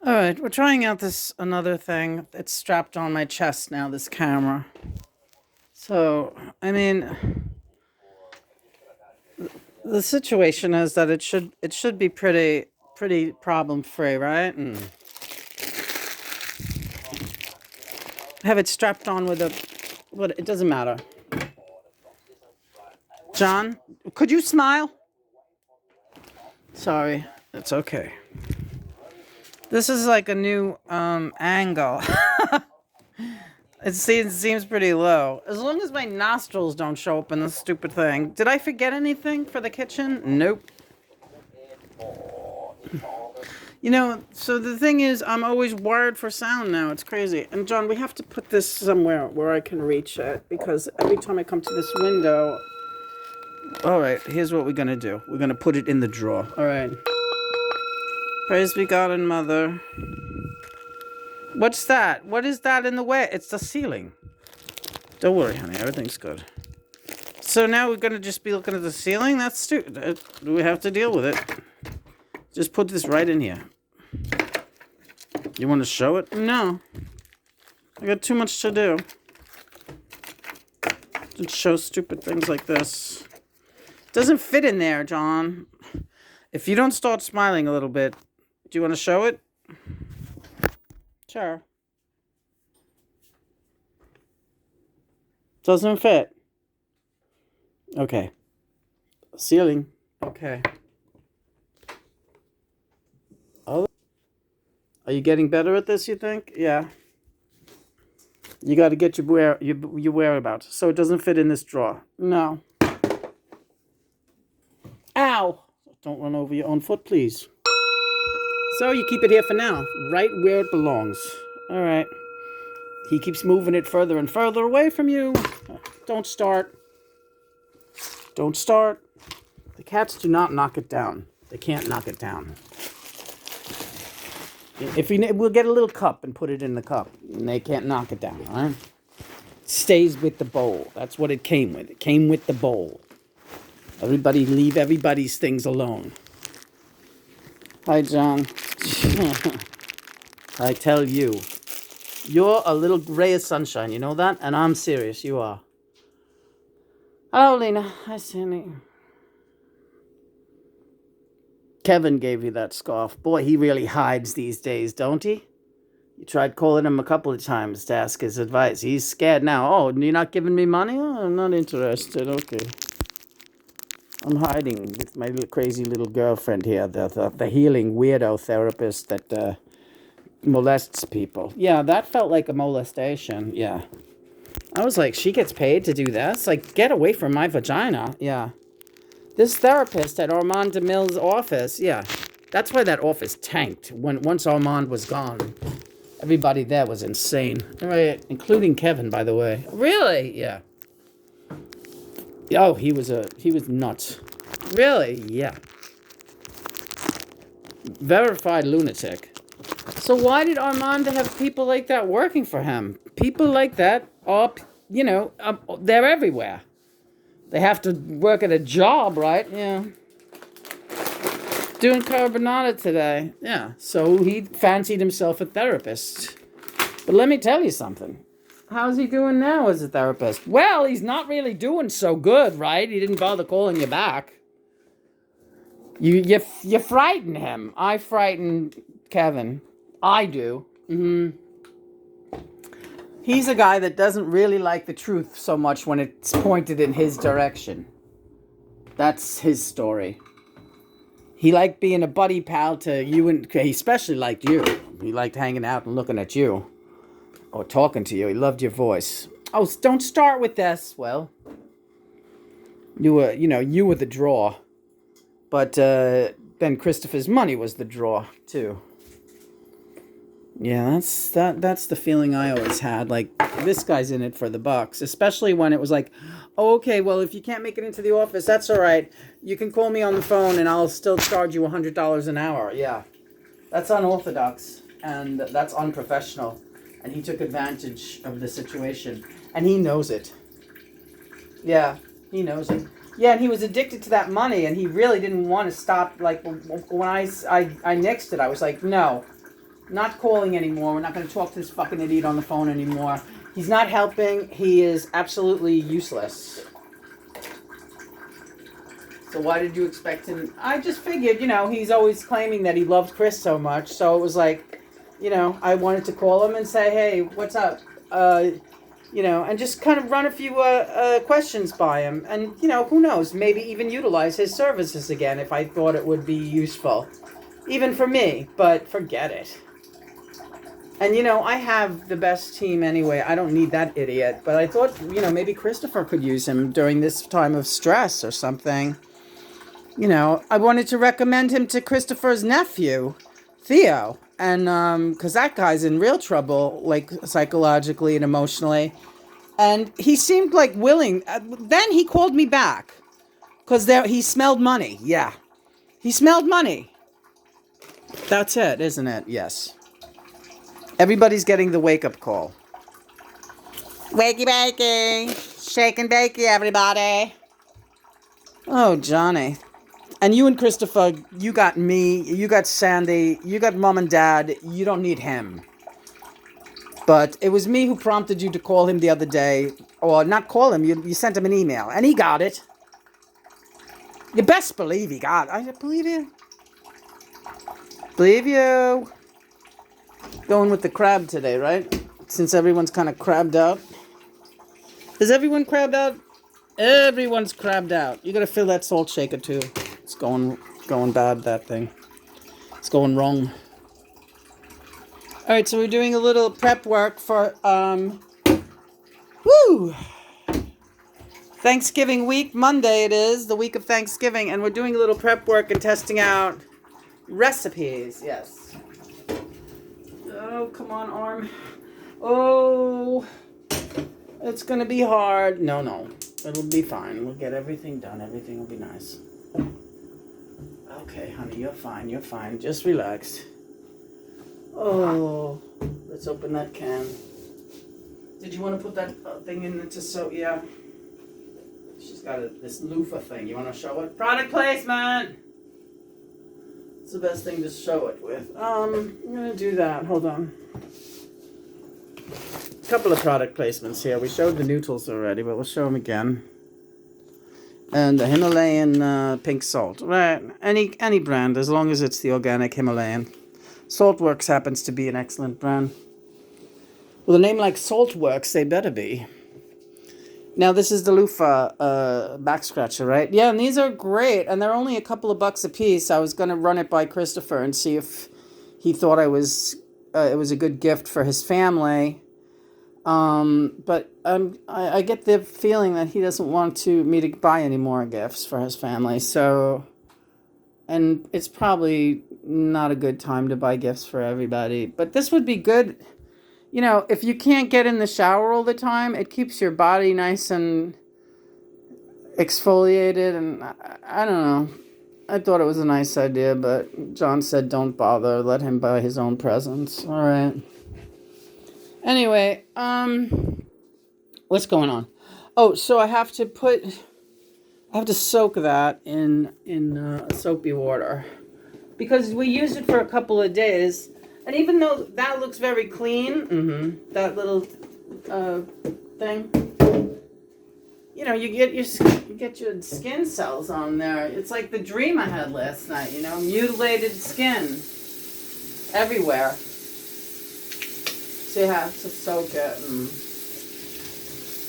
All right, we're trying out this another thing. It's strapped on my chest now, this camera. So, I mean, the situation is that it should be pretty problem free, right? And have it strapped on with a what it doesn't matter. John, could you smile? Sorry. It's okay. This is like a new angle. It seems pretty low. As long as my nostrils don't show up in this stupid thing. Did I forget anything for the kitchen? Nope. So the thing is, I'm always wired for sound now. It's crazy. And John, we have to put this somewhere where I can reach it because every time I come to this window. All right, here's what we're gonna do. We're gonna put it in the drawer. All right. Praise be God and Mother. What's that? What is that in the way? It's the ceiling. Don't worry, honey. Everything's good. So now we're gonna just be looking at the ceiling? That's stupid. We have to deal with it. Just put this right in here. You want to show it? No. I got too much to do. To show stupid things like this. Doesn't fit in there, John. If you don't start smiling a little bit, do you want to show it? Sure. Doesn't fit. Okay. Ceiling. Okay. Oh, are you getting better at this, you think? Yeah. You got to get your whereabouts so it doesn't fit in this drawer. No. Ow! Don't run over your own foot, please. So you keep it here for now, right where it belongs. All right. He keeps moving it further and further away from you. Don't start. Don't start. The cats do not knock it down. They can't knock it down. We'll get a little cup and put it in the cup, and they can't knock it down. All right. It stays with the bowl. That's what it came with. It came with the bowl. Everybody leave everybody's things alone. Hi, John. I tell you, you're a little ray of sunshine. You know that? And I'm serious. You are. Hello, Lena. Hi, Sandy. Kevin gave you that scarf. Boy, he really hides these days, don't he? You tried calling him a couple of times to ask his advice. He's scared now. Oh, you're not giving me money? Oh, I'm not interested. Okay. I'm hiding with my crazy little girlfriend here, the healing weirdo therapist that molests people. Yeah, that felt like a molestation. Yeah. I was like, she gets paid to do this? Like, get away from my vagina. Yeah. This therapist at Armand DeMille's office, yeah. That's why that office tanked once Armand was gone. Everybody there was insane. Right, including Kevin, by the way. Really? Yeah. Oh, he was nuts. Really? Yeah. Verified lunatic. So why did Armand have people like that working for him? People like that are, they're everywhere. They have to work at a job, right? Yeah. Doing carbonara today. Yeah. So he fancied himself a therapist. But let me tell you something. How's he doing now as a therapist? Well, he's not really doing so good, right? He didn't bother calling you back. You frighten him. I frighten Kevin. I do. He's a guy that doesn't really like the truth so much when it's pointed in his direction. That's his story. He liked being a buddy pal to you, and he especially liked you. He liked hanging out and looking at you. Or talking to you. He loved your voice. Oh, don't start with this. Well, you were the draw. But then Christopher's money was the draw, too. Yeah, that's the feeling I always had. Like, this guy's in it for the bucks. Especially when it was like, oh, okay, well, if you can't make it into the office, that's all right. You can call me on the phone and I'll still charge you $100 an hour. Yeah, that's unorthodox. And that's unprofessional. And he took advantage of the situation. And he knows it. Yeah, he knows it. Yeah, and he was addicted to that money, and he really didn't want to stop. Like, when I nixed it, I was like, no. Not calling anymore. We're not going to talk to this fucking idiot on the phone anymore. He's not helping. He is absolutely useless. So why did you expect him? I just figured, he's always claiming that he loved Chris so much. So it was like, I wanted to call him and say, hey, what's up? And just kind of run a few questions by him. And, who knows, maybe even utilize his services again if I thought it would be useful. Even for me, but forget it. And, I have the best team anyway. I don't need that idiot. But I thought, maybe Christopher could use him during this time of stress or something. I wanted to recommend him to Christopher's nephew, Theo. And because that guy's in real trouble, like psychologically and emotionally. And he seemed like willing. Then he called me back. Because he smelled money. Yeah. He smelled money. That's it, isn't it? Yes. Everybody's getting the wake-up call. Wakey bakey. Shake and bakey, everybody. Oh, Johnny. And you and Christopher, you got me, you got Sandy, you got Mom and Dad. You don't need him. But it was me who prompted you to call him the other day. Or not call him, you sent him an email. And he got it. You best believe he got it. I believe you. Believe you. Going with the crab today, right? Since everyone's kind of crabbed out. Is everyone crabbed out? Everyone's crabbed out. You gotta fill that salt shaker too. It's going bad, that thing. It's going wrong. Alright, so we're doing a little prep work for, Thanksgiving week. Monday it is, the week of Thanksgiving. And we're doing a little prep work and testing out recipes. Yes. Oh, come on, arm. Oh, it's going to be hard. No. It'll be fine. We'll get everything done. Everything will be nice. Okay, honey, you're fine. Just relax. Oh, let's open that can. Did you want to put that thing in to soak? Yeah. She's got this loofah thing. You want to show it? Product placement! It's the best thing to show it with. I'm going to do that. Hold on. A couple of product placements here. We showed the noodles already, but we'll show them again. And the Himalayan pink salt. Right. Any brand, as long as it's the organic Himalayan. Saltworks happens to be an excellent brand. With a name like Saltworks, they better be. Now, this is the loofah back scratcher, right? Yeah, and these are great. And they're only a couple of bucks a piece. I was going to run it by Christopher and see if he thought it was a good gift for his family. But I get the feeling that he doesn't want me to buy any more gifts for his family. So, and it's probably not a good time to buy gifts for everybody. But this would be good. If you can't get in the shower all the time, it keeps your body nice and exfoliated. And I don't know. I thought it was a nice idea, but John said don't bother. Let him buy his own presents. All right. Anyway, what's going on? Oh, so I have to soak that in soapy water because we used it for a couple of days, and even though that looks very clean, that little thing, you get your skin cells on there. It's like the dream I had last night. Mutilated skin everywhere. So you have to soak it.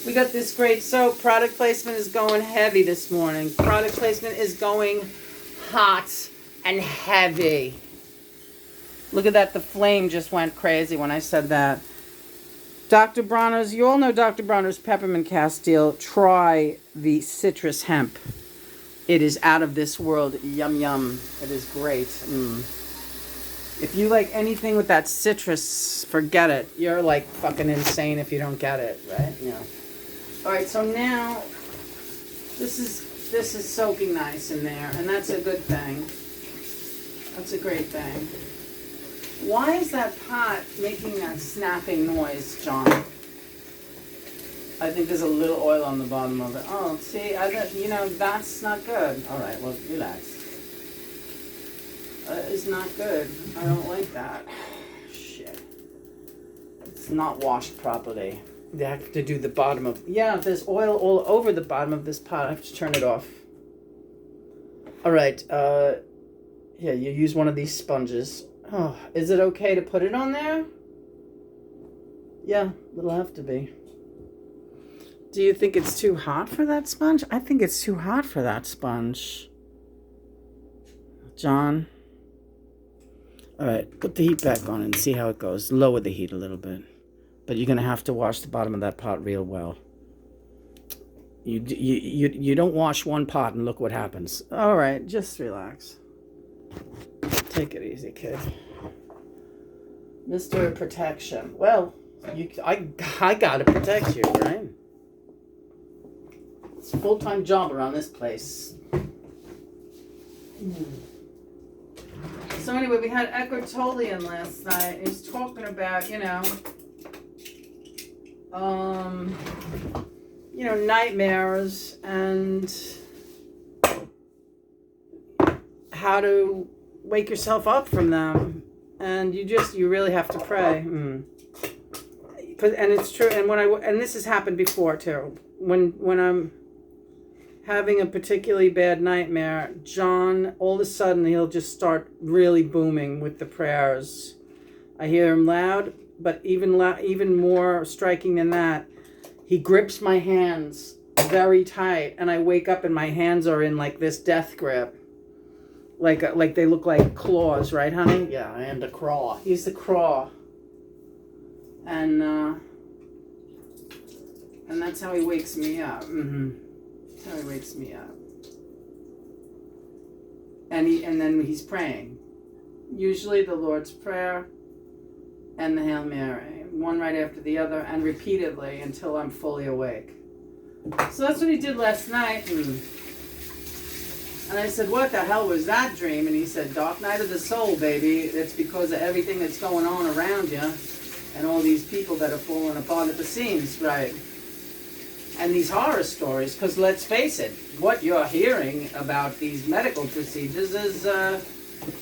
We got this great soap. Product placement is going heavy this morning. Product placement is going hot and heavy. Look at that. The flame just went crazy when I said that. Dr. Bronner's. You all know Dr. Bronner's Peppermint Castile. Try the citrus hemp. It is out of this world. Yum, yum. It is great. If you like anything with that citrus, forget it. You're like fucking insane if you don't get it, right? Yeah. All right, so now this is soaking nice in there, and that's a good thing. That's a great thing. Why is that pot making that snapping noise, John? I think there's a little oil on the bottom of it. Oh, see, that's not good. All right, well, relax. That is not good. I don't like that. not washed properly. They have to do the bottom of... Yeah, there's oil all over the bottom of this pot. I have to turn it off. All right. Yeah, you use one of these sponges. Oh, is it okay to put it on there? Yeah, it'll have to be. Do you think it's too hot for that sponge? I think it's too hot for that sponge. John? All right, put the heat back on and see how it goes. Lower the heat a little bit. But you're going to have to wash the bottom of that pot real well. You don't wash one pot and look what happens. All right, just relax. Take it easy, kid. Mr. Protection. Well, I got to protect you, right? It's a full-time job around this place. So anyway, we had Eckhart Tolle last night. He was talking about, nightmares and how to wake yourself up from them. And you really have to pray. And it's true. And this has happened before too. When I'm having a particularly bad nightmare, John, all of a sudden, he'll just start really booming with the prayers. I hear him loud, but even more striking than that, he grips my hands very tight, and I wake up and my hands are in like this death grip. Like they look like claws, right, honey? Yeah, I am the craw. He's the craw. And that's how he wakes me up. That's how he wakes me up. And then he's praying. Usually the Lord's Prayer and the Hail Mary, one right after the other, and repeatedly until I'm fully awake. So that's what he did last night. And I said, what the hell was that dream? And he said, dark night of the soul, baby. It's because of everything that's going on around you and all these people that are falling apart at the seams, right? And these horror stories, because let's face it, what you're hearing about these medical procedures is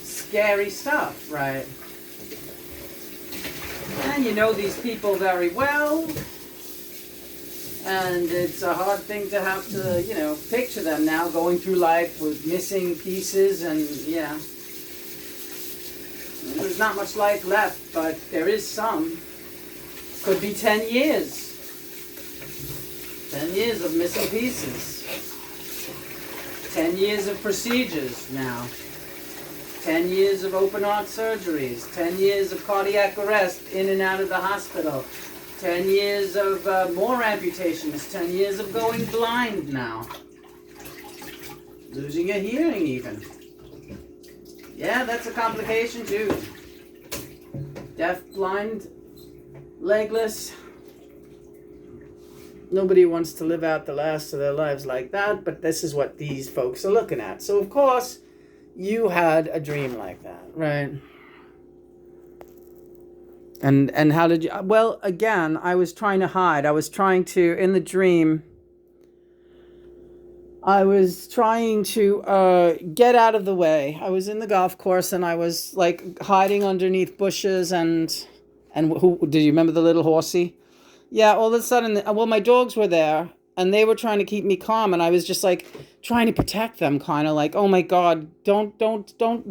scary stuff, right? And you know these people very well, and it's a hard thing to have to, picture them now going through life with missing pieces, and yeah. There's not much life left, but there is some. Could be 10 years. 10 years of missing pieces. 10 years of procedures now. 10 years of open heart surgeries. 10 years of cardiac arrest in and out of the hospital. 10 years of more amputations. 10 years of going blind now. Losing your hearing even. Yeah, that's a complication too. Deaf, blind, legless. Nobody wants to live out the last of their lives like that, but this is what these folks are looking at. So, of course, you had a dream like that, right? And how did you... Well, again, I was trying to hide. I was trying to, in the dream, I was trying to get out of the way. I was in the golf course, and I was, hiding underneath bushes, and who... Did you remember the little horsey? Yeah, all of a sudden, my dogs were there, and they were trying to keep me calm, and I was just, trying to protect them, kind of oh, my God, don't,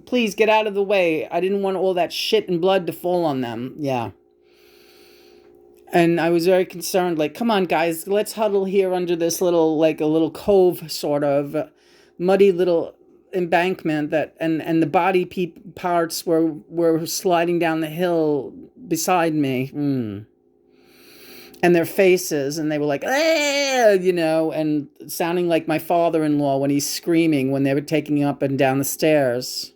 please get out of the way. I didn't want all that shit and blood to fall on them. Yeah. And I was very concerned, come on, guys, let's huddle here under this little, a little cove, sort of, muddy little embankment that, and the body parts were sliding down the hill beside me. And their faces, and they were like, and sounding like my father-in-law when he's screaming when they were taking him up and down the stairs.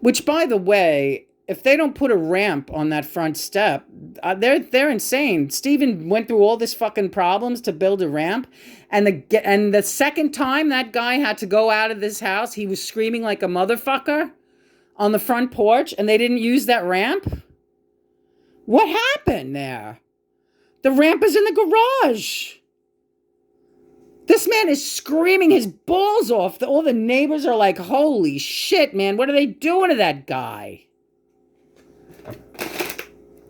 Which, by the way, if they don't put a ramp on that front step, they're insane. Steven went through all this fucking problems to build a ramp, and the second time that guy had to go out of this house, he was screaming like a motherfucker on the front porch, and they didn't use that ramp? What happened there? The ramp is in the garage. This man is screaming his balls off. All the neighbors are like, holy shit, man. What are they doing to that guy?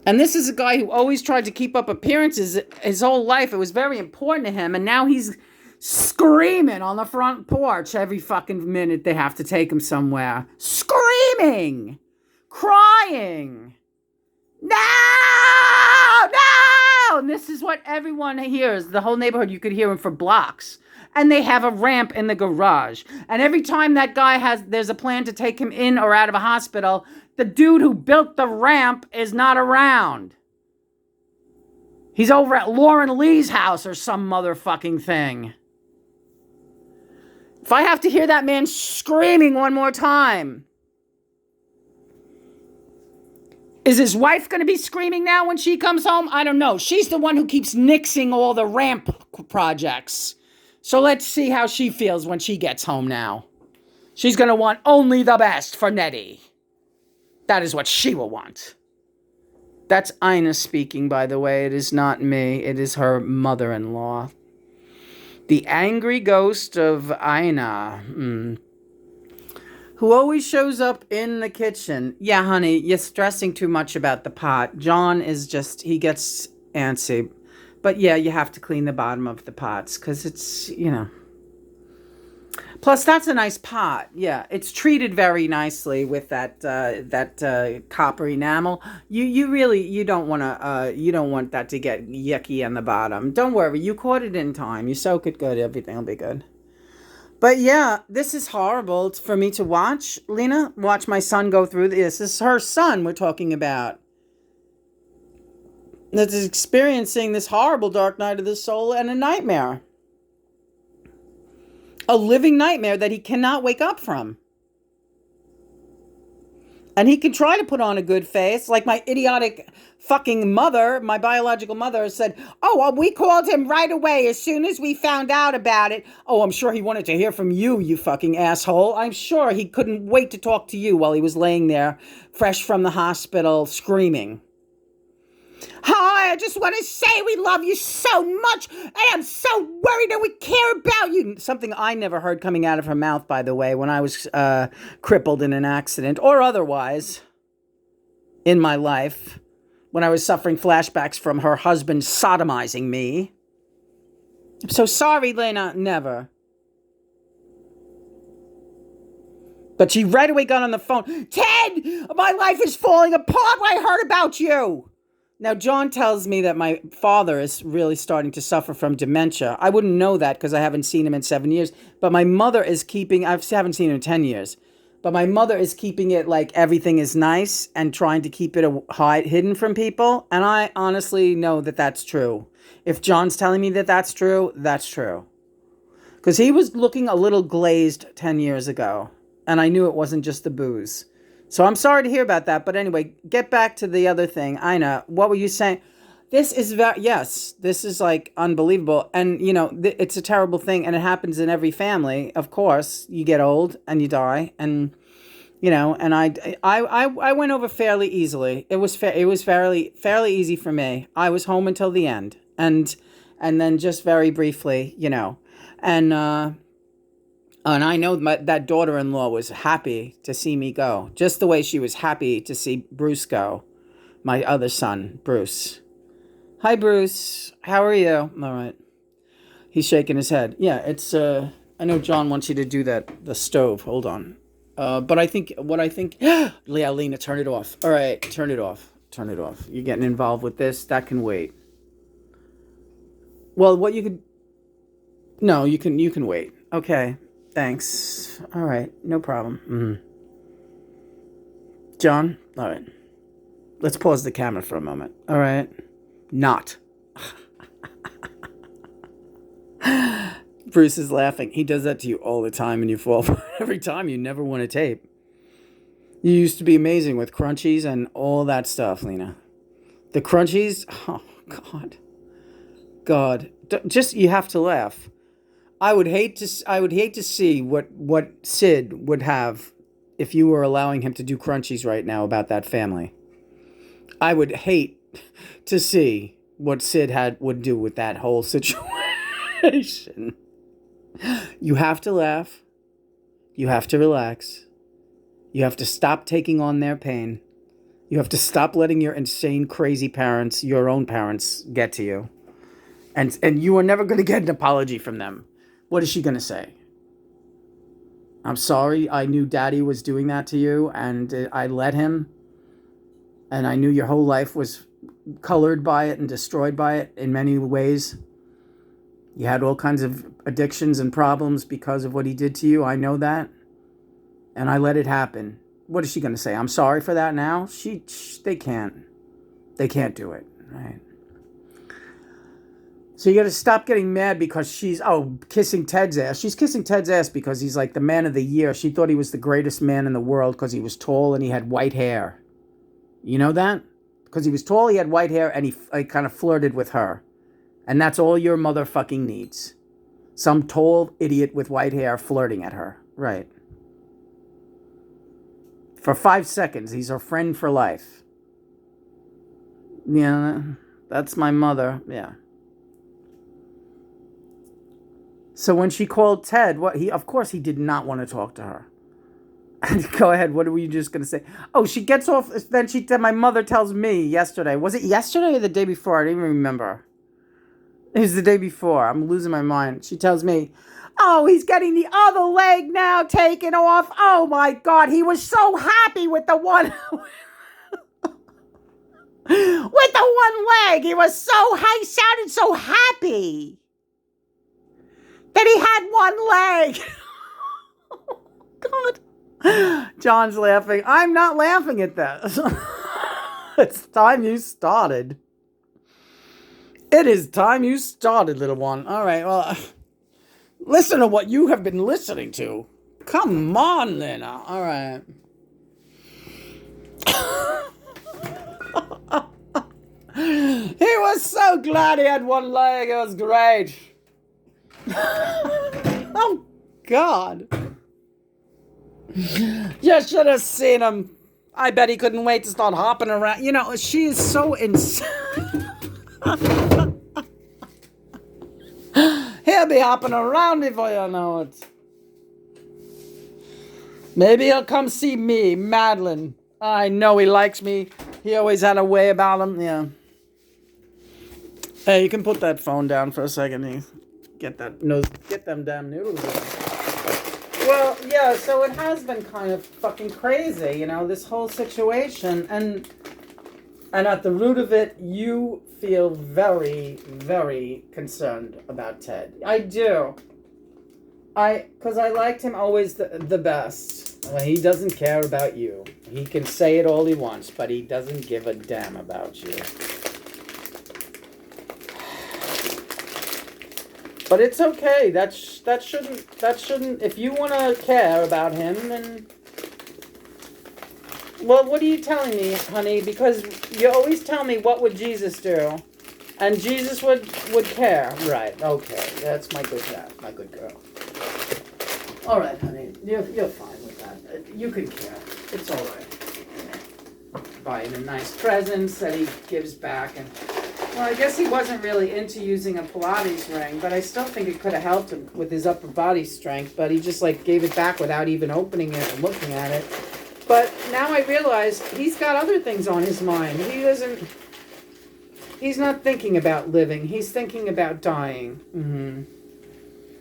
And this is a guy who always tried to keep up appearances his whole life. It was very important to him. And now he's screaming on the front porch every fucking minute they have to take him somewhere. Screaming! Crying! No! No! And this is what everyone hears. The whole neighborhood, you could hear him for blocks. And they have a ramp in the garage. And every time that guy there's a plan to take him in or out of a hospital, the dude who built the ramp is not around. He's over at Lauren Lee's house or some motherfucking thing. If I have to hear that man screaming one more time. Is his wife going to be screaming now when she comes home? I don't know. She's the one who keeps nixing all the ramp projects. So let's see how she feels when she gets home now. She's going to want only the best for Nettie. That is what she will want. That's Ina speaking, by the way. It is not me. It is her mother-in-law. The angry ghost of Ina. Who always shows up in the kitchen. Yeah, honey, you're stressing too much about the pot. John is just, he gets antsy. But yeah, you have to clean the bottom of the pots because it's, you know. Plus, that's a nice pot. Yeah, it's treated very nicely with that copper enamel. You don't want that to get yucky on the bottom. Don't worry, you caught it in time. You soak it good, everything will be good. But yeah, this is horrible for me to watch, Lena. Watch my son go through this. This is her son we're talking about. That's experiencing this horrible dark night of the soul and a nightmare. A living nightmare that he cannot wake up from. And he can try to put on a good face, like my idiotic fucking mother, my biological mother, said, oh, well, we called him right away as soon as we found out about it. Oh, I'm sure he wanted to hear from you, you fucking asshole. I'm sure he couldn't wait to talk to you while he was laying there, fresh from the hospital, screaming. Hi, I just want to say we love you so much. I am so worried that we care about you. Something I never heard coming out of her mouth, by the way, when I was crippled in an accident or otherwise in my life, when I was suffering flashbacks from her husband sodomizing me. I'm so sorry, Lena. Never. But she right away got on the phone. Ted, my life is falling apart when I heard about you. Now, John tells me that my father is really starting to suffer from dementia. I wouldn't know that because I haven't seen him in 7 years. But my mother is I haven't seen him in 10 years. But my mother is keeping it like everything is nice and trying to keep it hidden from people. And I honestly know that that's true. If John's telling me that that's true, that's true. Because he was looking a little glazed 10 years ago. And I knew it wasn't just the booze. So I'm sorry to hear about that. But anyway, get back to the other thing. Ina, what were you saying? This is this is like unbelievable. And, you know, it's a terrible thing. And it happens in every family. Of course, you get old and you die. And, you know, and I went over fairly easily. It was fairly easy for me. I was home until the end. And then just very briefly, you know. And I know that daughter-in-law was happy to see me go. Just the way she was happy to see Bruce go. My other son, Bruce. Hi, Bruce. How are you? All right. He's shaking his head. Yeah, it's, I know John wants you to do the stove. Hold on. But I think, yeah, Lena, turn it off. All right, turn it off. Turn it off. You're getting involved with this. That can wait. Well, what you could, no, you can wait. Okay. Thanks. All right. No problem. John? All right. Let's pause the camera for a moment. All right. Not. Bruce is laughing. He does that to you all the time and you fall for it every time. You never want a tape. You used to be amazing with crunchies and all that stuff, Lena. The crunchies? Oh, God. God. Just, you have to laugh. I would hate to see what Sid would have if you were allowing him to do crunchies right now about that family. I would hate to see what Sid would do with that whole situation. You have to laugh. You have to relax. You have to stop taking on their pain. You have to stop letting your insane, crazy parents, your own parents, get to you. And you are never going to get an apology from them. What is she going to say? I'm sorry, I knew Daddy was doing that to you, and I let him. And I knew your whole life was colored by it and destroyed by it in many ways. You had all kinds of addictions and problems because of what he did to you. I know that. And I let it happen. What is she going to say? I'm sorry for that now? They can't. They can't do it, right? So you got to stop getting mad because she's, kissing Ted's ass. She's kissing Ted's ass because he's like the man of the year. She thought he was the greatest man in the world because he was tall and he had white hair. You know that? Because he was tall, he had white hair, and he kind of flirted with her. And that's all your motherfucking needs. Some tall idiot with white hair flirting at her. Right. For 5 seconds, he's her friend for life. Yeah, that's my mother. Yeah. So when she called Ted, of course he did not want to talk to her. Go ahead, what were you just going to say? Oh, she gets off, then my mother tells me yesterday. Was it yesterday or the day before? I don't even remember. It was the day before. I'm losing my mind. She tells me, oh, he's getting the other leg now taken off. Oh my God, he was so happy with the one... with the one leg. He sounded so happy that he had one leg. Oh, God. John's laughing. I'm not laughing at this. It's time you started. It is time you started, little one. All right, well, listen to what you have been listening to. Come on, Lena. All right. He was so glad he had one leg. It was great. Oh, God. You should have seen him. I bet he couldn't wait to start hopping around. You know, she is so insane. He'll be hopping around before you know it. Maybe he'll come see me, Madeline. I know he likes me. He always had a way about him. Yeah. Hey, you can put that phone down for a second. Get them damn noodles. Well, yeah, so it has been kind of fucking crazy, you know, this whole situation. And at the root of it, you feel very, very concerned about Ted. I do. Because I liked him always the best. He doesn't care about you. He can say it all he wants, but he doesn't give a damn about you. But it's okay. That shouldn't. If you want to care about him, then. Well, what are you telling me, honey? Because you always tell me, what would Jesus do? And Jesus would care. Right, okay. That's my good dad, my good girl. All right, honey. You're fine with that. You can care. It's all right. Buying him nice presents that he gives back. And well, I guess he wasn't really into using a Pilates ring, but I still think it could have helped him with his upper body strength. But he just gave it back without even opening it and looking at it. But now I realize he's got other things on his mind. He's not thinking about living. He's thinking about dying. Mm-hmm.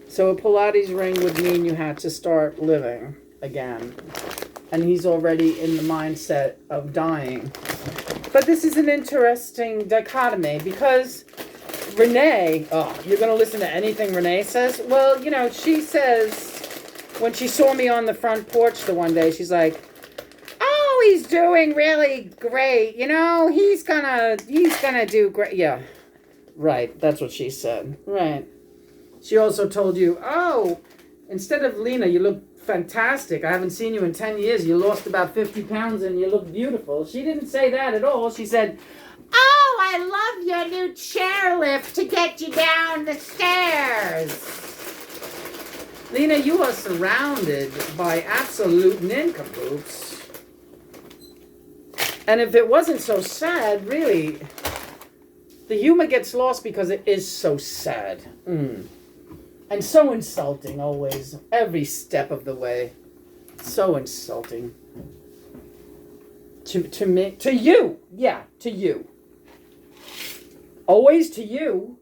So a Pilates ring would mean you had to start living again. And he's already in the mindset of dying. But this is an interesting dichotomy because Renee, you're going to listen to anything Renee says? Well, you know, she says, when she saw me on the front porch the one day, she's like, oh, he's doing really great. You know, he's gonna do great. Yeah, right. That's what she said. Right. She also told you, oh, instead of Lena, you look fantastic. I haven't seen you in 10 years. You lost about 50 pounds and you look beautiful. She didn't say that at all. She said, oh, I love your new chairlift to get you down the stairs. Lena, you are surrounded by absolute nincompoops. And if it wasn't so sad, really, the humor gets lost because it is so sad. And so insulting always, every step of the way. So insulting. To me, to you. Yeah, to you. Always to you.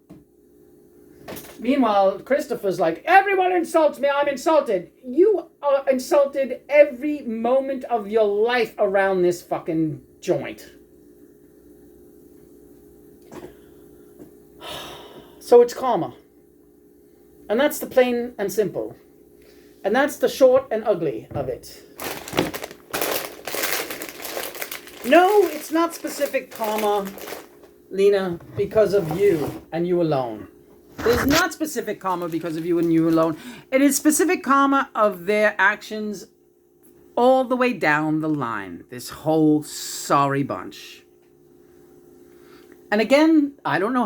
Meanwhile, Christopher's like, everyone insults me, I'm insulted. You are insulted every moment of your life around this fucking joint. So it's karma. And that's the plain and simple. And that's the short and ugly of it. No, it's not specific karma, Lena, because of you and you alone. It is not specific karma because of you and you alone. It is specific karma of their actions all the way down the line. This whole sorry bunch. And again, I don't know